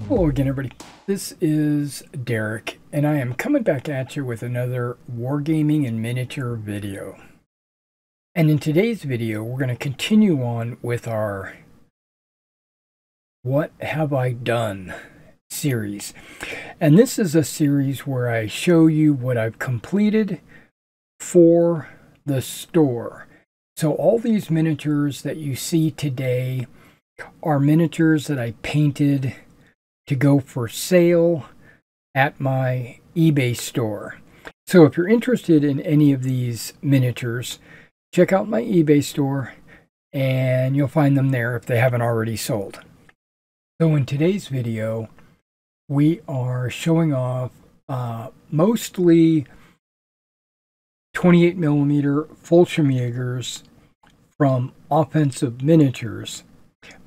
Hello again, everybody. This is Derek, and I am coming back at you with another Wargaming and miniature video. And in today's video, we're going to continue on with our What Have I Done series. And this is a series where I show you what I've completed for the store. So all these miniatures that you see today are miniatures that I painted to go for sale at my eBay store. So if you're interested in any of these miniatures, check out my eBay store and you'll find them there if they haven't already sold. So in today's video, we are showing off mostly 28mm Fallschirmjagers from Offensive Miniatures.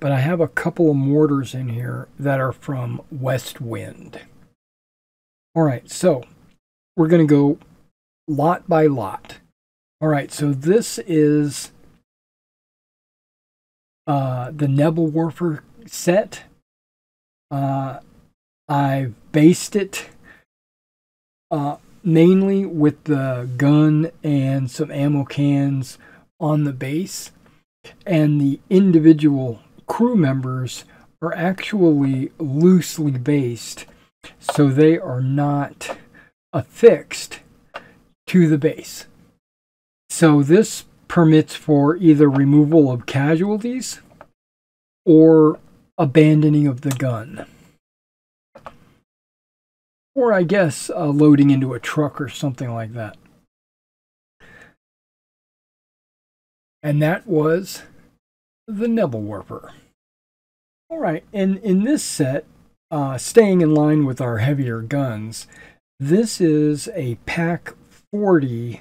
But I have a couple of mortars in here that are from West Wind. Alright, so we're going to go lot by lot. Alright, so this is the Nebelwerfer set. I've based it mainly with the gun and some ammo cans on the base. And the individual crew members are actually loosely based, so they are not affixed to the base. So this permits for either removal of casualties or abandoning of the gun. Or I guess loading into a truck or something like that. And that was the Nebelwerfer. Alright, and in this set, staying in line with our heavier guns, this is a Pack 40,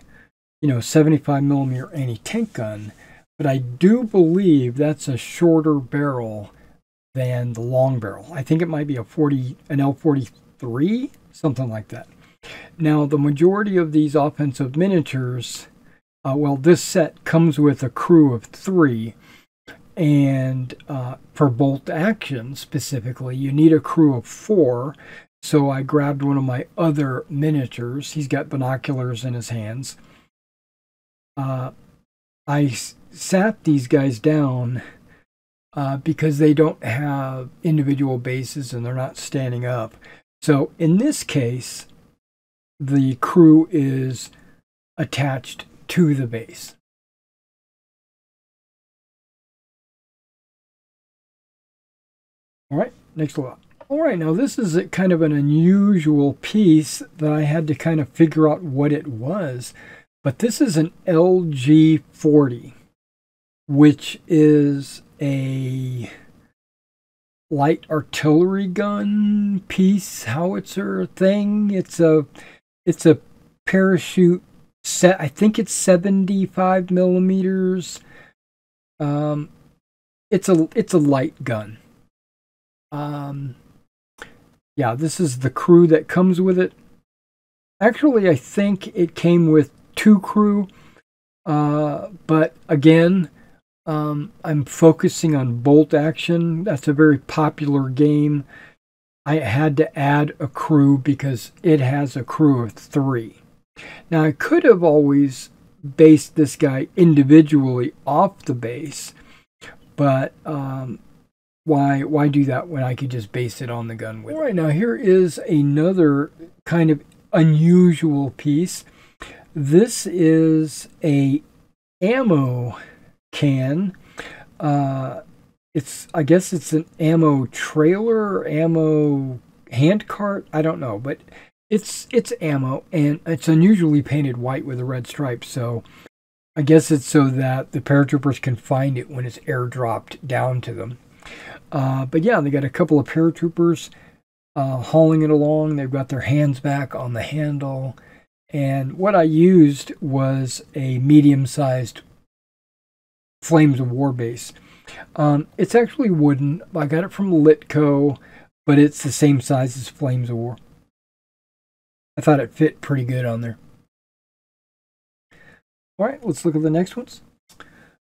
75mm anti-tank gun, but I do believe that's a shorter barrel than the long barrel. I think it might be an L43, something like that. Now, the majority of these offensive miniatures, this set comes with a crew of 3, and for bolt action specifically, you need a crew of 4. So I grabbed one of my other miniatures. He's got binoculars in his hands. I sat these guys down because they don't have individual bases and they're not standing up. So in this case, the crew is attached to the base. All right, next lot. All right, now this is kind of an unusual piece that I had to kind of figure out what it was. But this is an LG40, which is a light artillery gun piece, howitzer thing. It's a parachute set. I think it's 75mm. It's a light gun. Yeah, this is the crew that comes with it. Actually, I think it came with 2 crew. But again, I'm focusing on bolt action. That's a very popular game. I had to add a crew because it has a crew of 3. Now, I could have always based this guy individually off the base, but why do that when I could just base it on the gun with it? All right, now here is another kind of unusual piece. This is a ammo can. I guess it's an ammo trailer or ammo handcart. I don't know, but it's ammo, and it's unusually painted white with a red stripe. So I guess it's so that the paratroopers can find it when it's airdropped down to them. But yeah, they got a couple of paratroopers hauling it along. They've got their hands back on the handle. And what I used was a medium-sized Flames of War base. It's actually wooden. I got it from Litco, but it's the same size as Flames of War. I thought it fit pretty good on there. All right, let's look at the next ones.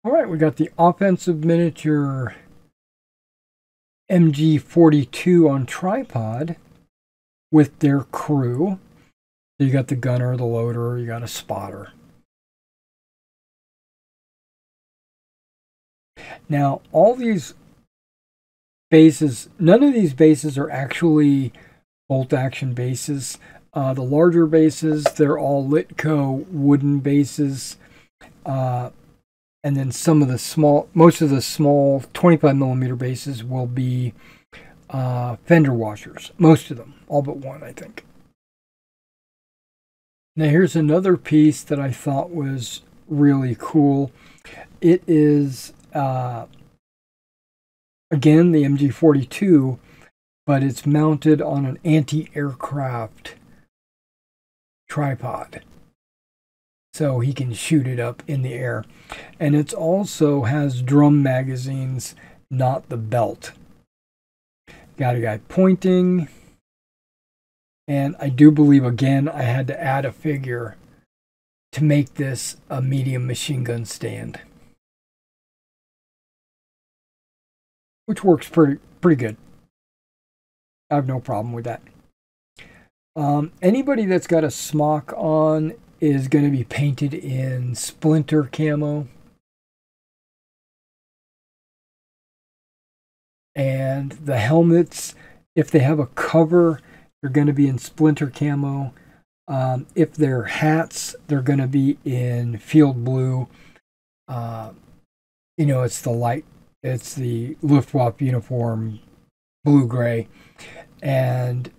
All right, we got the offensive miniature MG42 on tripod with their crew. So you got the gunner, the loader, you got a spotter. Now, all these bases, none of these bases are actually bolt-action bases. The larger bases, they're all Litco wooden bases. And then most of the small 25mm bases will be fender washers. Most of them, all but one, I think. Now here's another piece that I thought was really cool. It is, again, the MG42, but it's mounted on an anti-aircraft tripod. So he can shoot it up in the air. And it also has drum magazines, not the belt. Got a guy pointing. And I do believe, again, I had to add a figure to make this a medium machine gun stand. Which works pretty good. I have no problem with that. Anybody that's got a smock on is going to be painted in splinter camo. And the helmets, if they have a cover, they're going to be in splinter camo. If they're hats, they're going to be in field blue. It's the Luftwaffe uniform, blue-gray. And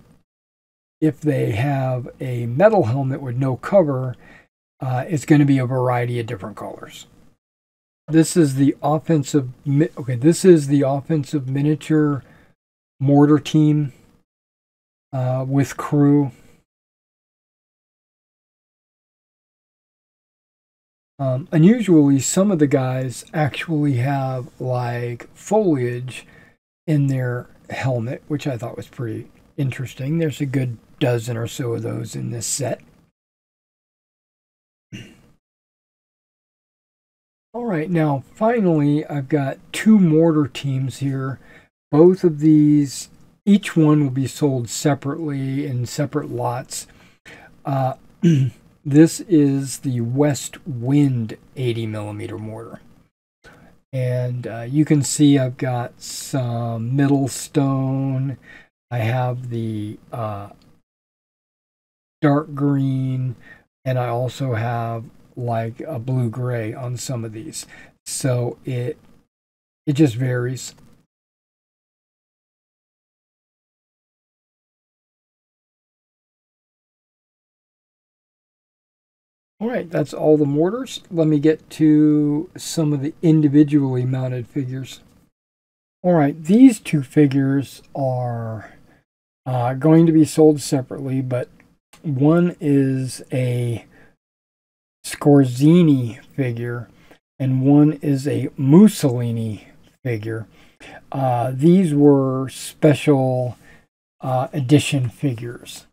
if they have a metal helmet with no cover, it's going to be a variety of different colors. This is the offensive miniature mortar team with crew. Unusually, some of the guys actually have like foliage in their helmet, which I thought was pretty interesting. There's a good dozen or so of those in this set. All right, now finally, I've got two mortar teams here. Both of these, each one will be sold separately in separate lots. This is the West Wind 80mm mortar. And you can see I've got some Middlestone. I have the dark green, and I also have like a blue-gray on some of these. So it just varies. All right, that's all the mortars. Let me get to some of the individually mounted figures. All right, these two figures are going to be sold separately, but one is a Scorzini figure and one is a Mussolini figure. These were special edition figures,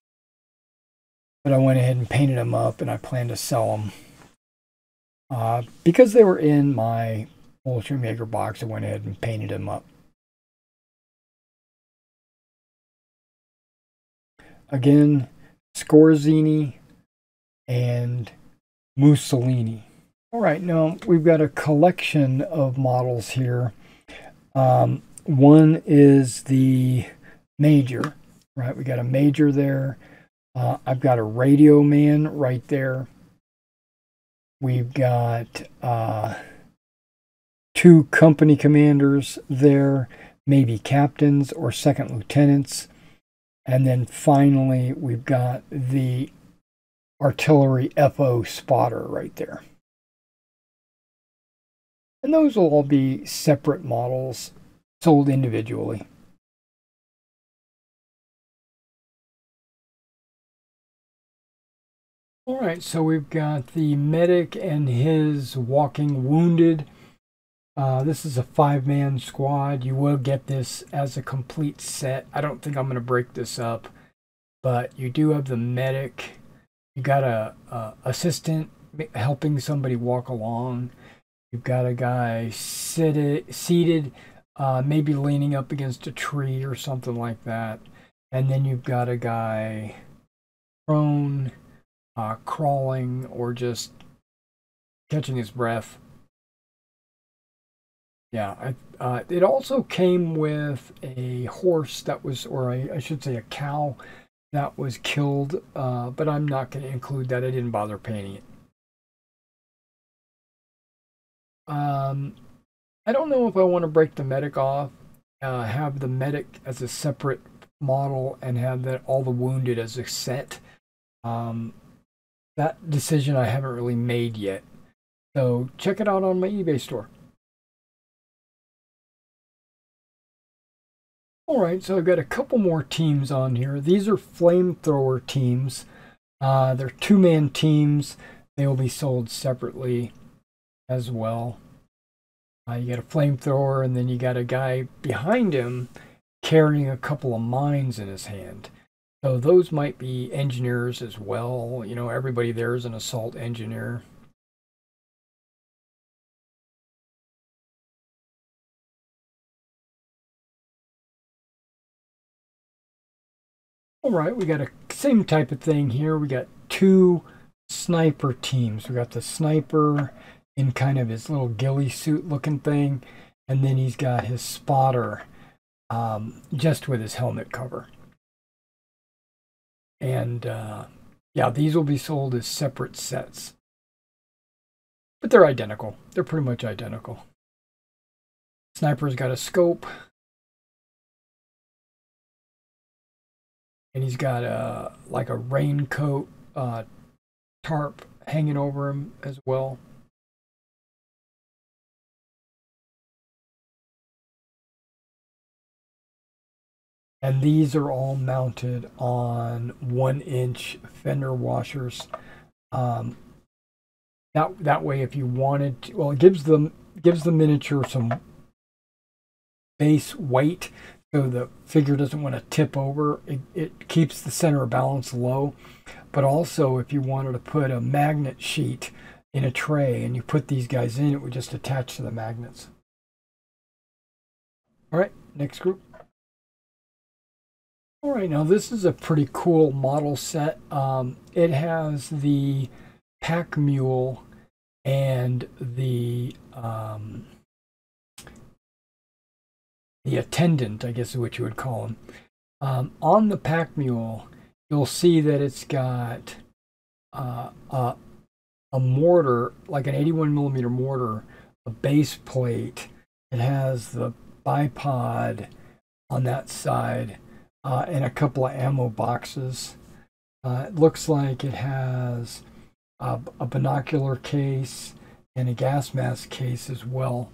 but I went ahead and painted them up, and I plan to sell them. Because they were in my Fallschirmjagers box, I went ahead and painted them up. Again, Scorzini and Mussolini. All right, now we've got a collection of models here. One is the Major, right? We got a Major there. I've got a Radio Man right there. We've got two company commanders there, maybe captains or second lieutenants. And then finally, we've got the artillery FO spotter right there. And those will all be separate models sold individually. All right, so we've got the medic and his walking wounded. This is a 5-man squad. You will get this as a complete set. I don't think I'm going to break this up, but you do have the medic. You got a assistant helping somebody walk along. You've got a guy seated maybe leaning up against a tree or something like that. And then you've got a guy prone, crawling, or just catching his breath. Yeah, it also came with a horse that was, or I should say a cow that was killed, but I'm not going to include that. I didn't bother painting it. I don't know if I want to break the medic off, have the medic as a separate model, and have that all the wounded as a set. That decision I haven't really made yet. So check it out on my eBay store. Alright, so I've got a couple more teams on here. These are flamethrower teams. They're two-man teams. They will be sold separately as well. You got a flamethrower, and then you got a guy behind him carrying a couple of mines in his hand. So those might be engineers as well. You know, everybody there is an assault engineer. All right, we got a same type of thing here. We got two sniper teams. We got the sniper in kind of his little ghillie suit looking thing, and then he's got his spotter just with his helmet cover. And yeah, these will be sold as separate sets, but they're identical. They're pretty much identical. Sniper's got a scope, and he's got a like a raincoat tarp hanging over him as well. And these are all mounted on 1-inch fender washers. That way, if you wanted to, well, it gives the miniature some base weight, so the figure doesn't want to tip over. It keeps the center of balance low. But also, if you wanted to put a magnet sheet in a tray and you put these guys in, it would just attach to the magnets. All right, next group. All right, now this is a pretty cool model set. It has the pack mule and the attendant, I guess is what you would call him. On the pack mule, you'll see that it's got a mortar, like an 81mm mortar, a base plate. It has the bipod on that side. And a couple of ammo boxes. It looks like it has a binocular case and a gas mask case as well.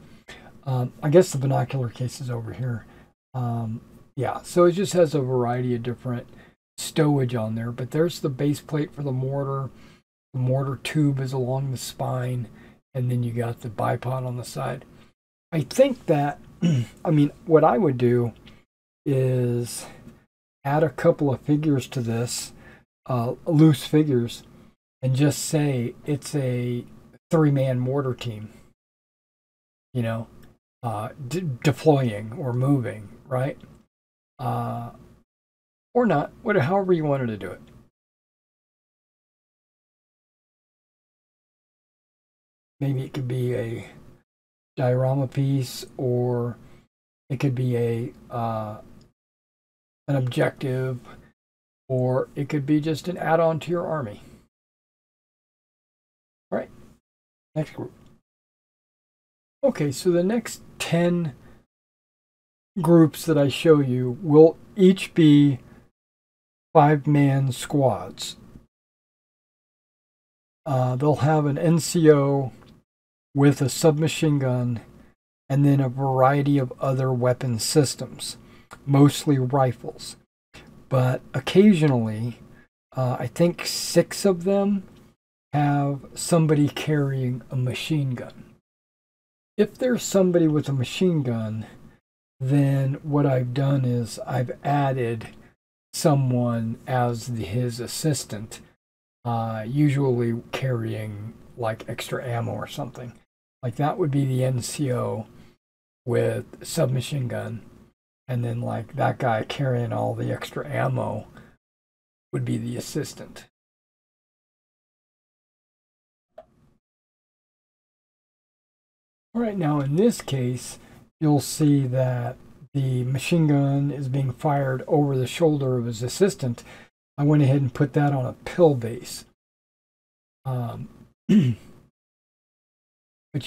I guess the binocular case is over here. Yeah, so it just has a variety of different stowage on there. But there's the base plate for the mortar. The mortar tube is along the spine. And then you got the bipod on the side. I think that, I mean, what I would do is add a couple of figures to this, loose figures, and just say it's a 3-man mortar team, you know, deploying or moving, right? Or not, however you wanted to do it. Maybe it could be a diorama piece, or it could be an objective, or it could be just an add-on to your army. All right, next group. Okay, so the next 10 groups that I show you will each be 5-man squads. They'll have an NCO with a submachine gun and then a variety of other weapon systems, mostly rifles. But occasionally, I think 6 of them have somebody carrying a machine gun. If there's somebody with a machine gun, then what I've done is I've added someone as his assistant, usually carrying like extra ammo or something. Like that would be the NCO, with submachine gun, and then like that guy carrying all the extra ammo would be the assistant. All right, now in this case, you'll see that the machine gun is being fired over the shoulder of his assistant. I went ahead and put that on a pill base. But you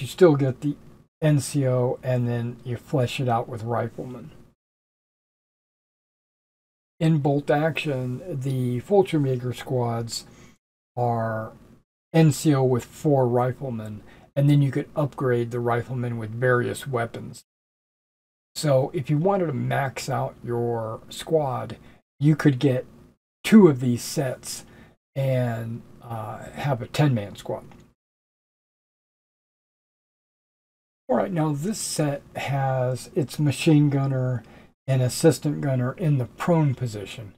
still get the NCO, and then you flesh it out with riflemen. In bolt action, the Fallschirmjagers squads are NCO with 4 riflemen, and then you could upgrade the riflemen with various weapons. So if you wanted to max out your squad, you could get 2 of these sets and have a 10-man squad. All right, now this set has its machine gunner and assistant gunner in the prone position.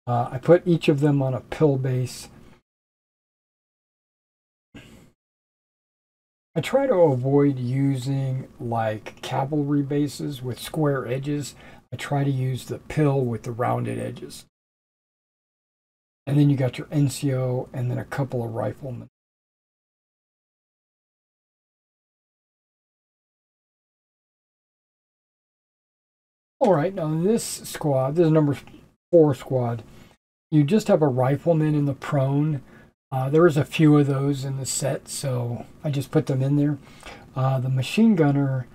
I put each of them on a pill base. I try to avoid using like cavalry bases with square edges. I try to use the pill with the rounded edges. And then you got your NCO and then a couple of riflemen. All right, now this squad, this is number 4 squad. You just have a rifleman in the prone. There is a few of those in the set, so I just put them in there. The machine gunner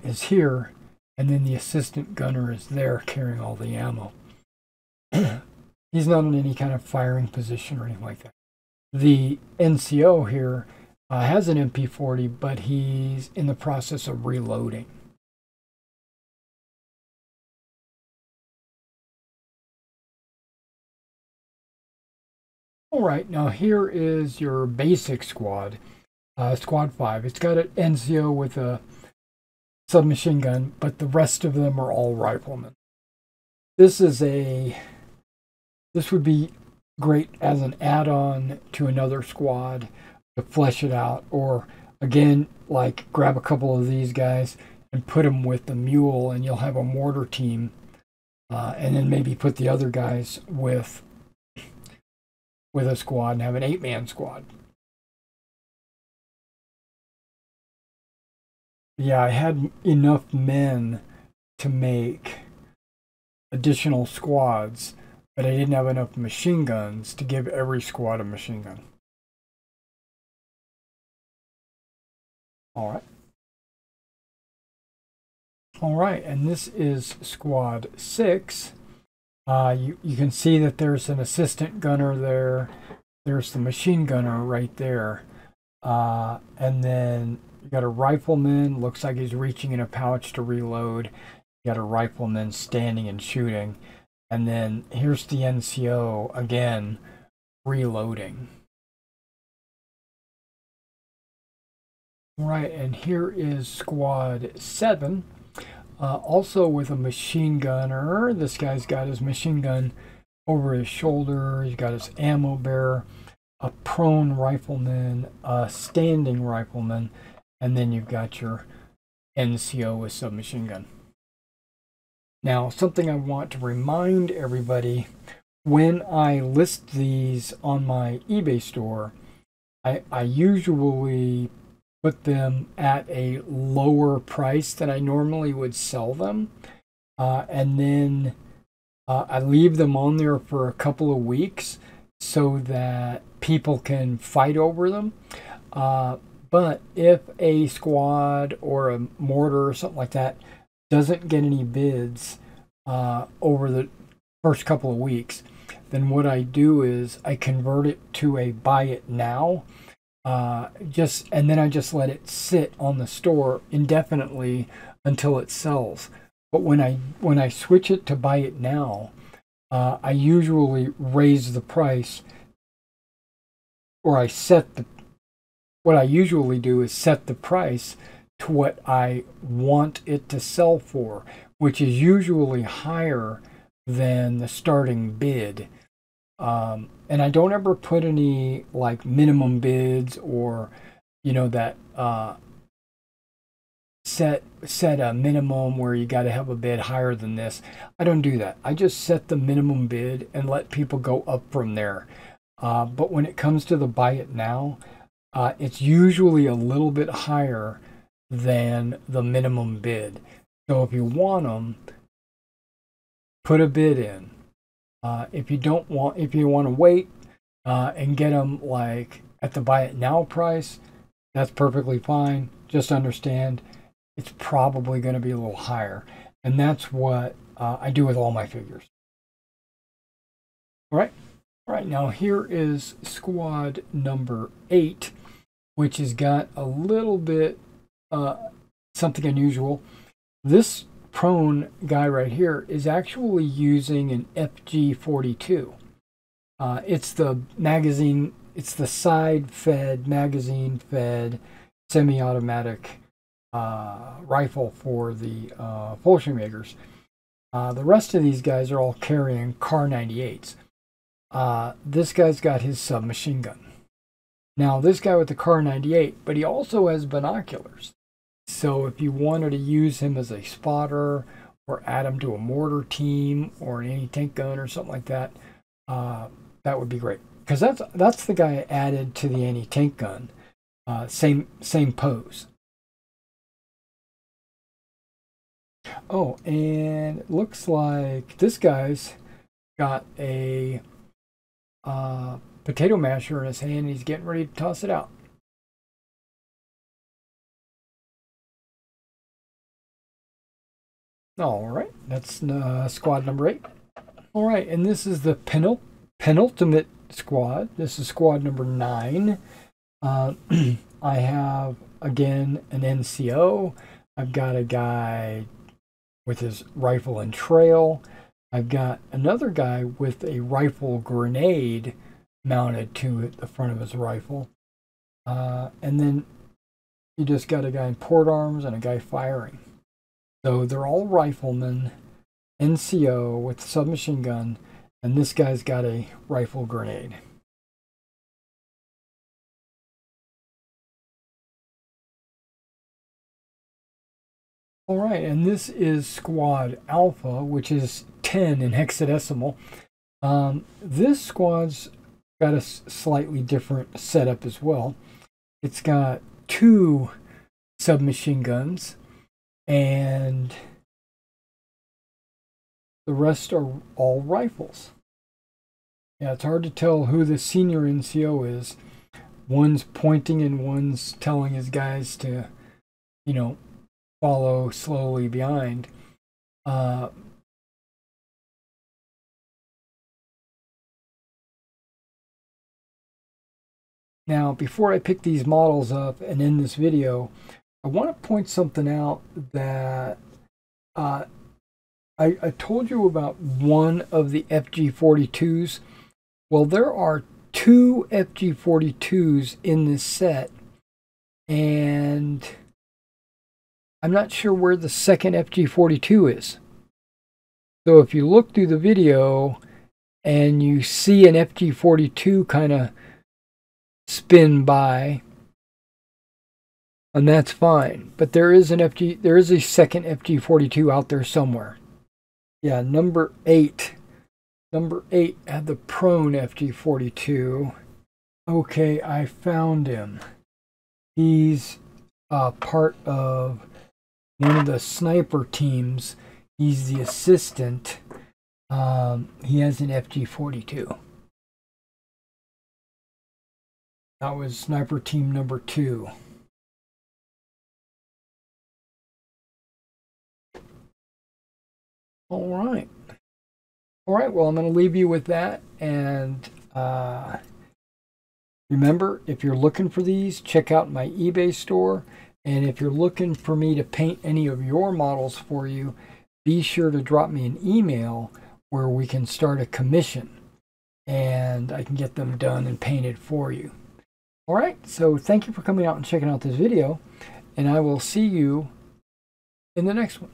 is here, and then the assistant gunner is there carrying all the ammo. He's not in any kind of firing position or anything like that. The NCO here has an MP40, but he's in the process of reloading. All right, now here is your basic squad, squad 5. It's got an NCO with a submachine gun, but the rest of them are all riflemen. This would be great as an add-on to another squad to flesh it out, or again, like grab a couple of these guys and put them with the mule, and you'll have a mortar team, and then maybe put the other guys with a squad and have an 8-man squad. Yeah, I had enough men to make additional squads, but I didn't have enough machine guns to give every squad a machine gun. All right, and this is squad 6. You can see that there's an assistant gunner there. There's the machine gunner right there. And then you got a rifleman. Looks like he's reaching in a pouch to reload. You got a rifleman standing and shooting. And then here's the NCO again, reloading. Right, and here is squad 7. Also with a machine gunner. This guy's got his machine gun over his shoulder. He's got his ammo bearer, a prone rifleman, a standing rifleman, and then you've got your NCO with submachine gun. Now, something I want to remind everybody, when I list these on my eBay store, I usually put them at a lower price than I normally would sell them. And then I leave them on there for a couple of weeks so that people can fight over them. But if a squad or a mortar or something like that doesn't get any bids over the first couple of weeks, then what I do is I convert it to a buy it now. And then I just let it sit on the store indefinitely until it sells. But when I switch it to buy it now, I usually raise the price, or what I usually do is set the price to what I want it to sell for, which is usually higher than the starting bid. And I don't ever put any like minimum bids or, that set a minimum where you got to have a bid higher than this. I don't do that. I just set the minimum bid and let people go up from there. But when it comes to the buy it now, it's usually a little bit higher than the minimum bid. So if you want them, put a bid in. If you want to wait and get them like at the buy it now price, that's perfectly fine. Just understand it's probably going to be a little higher. And that's what I do with all my figures. All right, now here is squad number 8, which has got a little bit something unusual. This prone guy right here is actually using an FG42. It's the magazine, it's the side-fed, magazine-fed, semi-automatic rifle for the Fallschirmjagers. The rest of these guys are all carrying Kar 98s. This guy's got his submachine gun. Now, this guy with the Kar 98, but he also has binoculars. So if you wanted to use him as a spotter or add him to a mortar team or an anti-tank gun or something like that, that would be great. Because that's the guy I added to the anti-tank gun. Same pose. Oh, and it looks like this guy's got a potato masher in his hand, and he's getting ready to toss it out. All right, that's squad number 8. All right, and this is the penultimate squad. This is squad number 9. I have, again, an NCO. I've got a guy with his rifle and trail. I've got another guy with a rifle grenade mounted to the front of his rifle. And then you just got a guy in port arms and a guy firing. So they're all riflemen, NCO with submachine gun, and this guy's got a rifle grenade. All right, and this is Squad Alpha, which is 10 in hexadecimal. This squad's got a slightly different setup as well. It's got 2 submachine guns, and the rest are all rifles. Yeah, it's hard to tell who the senior NCO is. One's pointing and one's telling his guys to, follow slowly behind. Now, before I pick these models up and end this video, I want to point something out that I told you about one of the FG42s. Well, there are 2 FG42s in this set, and I'm not sure where the second FG42 is. So if you look through the video and you see an FG42 kind of spin by, and that's fine. But there is a second FG42 out there somewhere. Yeah, number 8. Number 8 had the prone FG42. Okay, I found him. He's part of one of the sniper teams. He's the assistant. He has an FG42. That was sniper team number 2. All right. All right, well, I'm going to leave you with that. And remember, if you're looking for these, check out my eBay store. And if you're looking for me to paint any of your models for you, be sure to drop me an email where we can start a commission. And I can get them done and painted for you. All right, so thank you for coming out and checking out this video. And I will see you in the next one.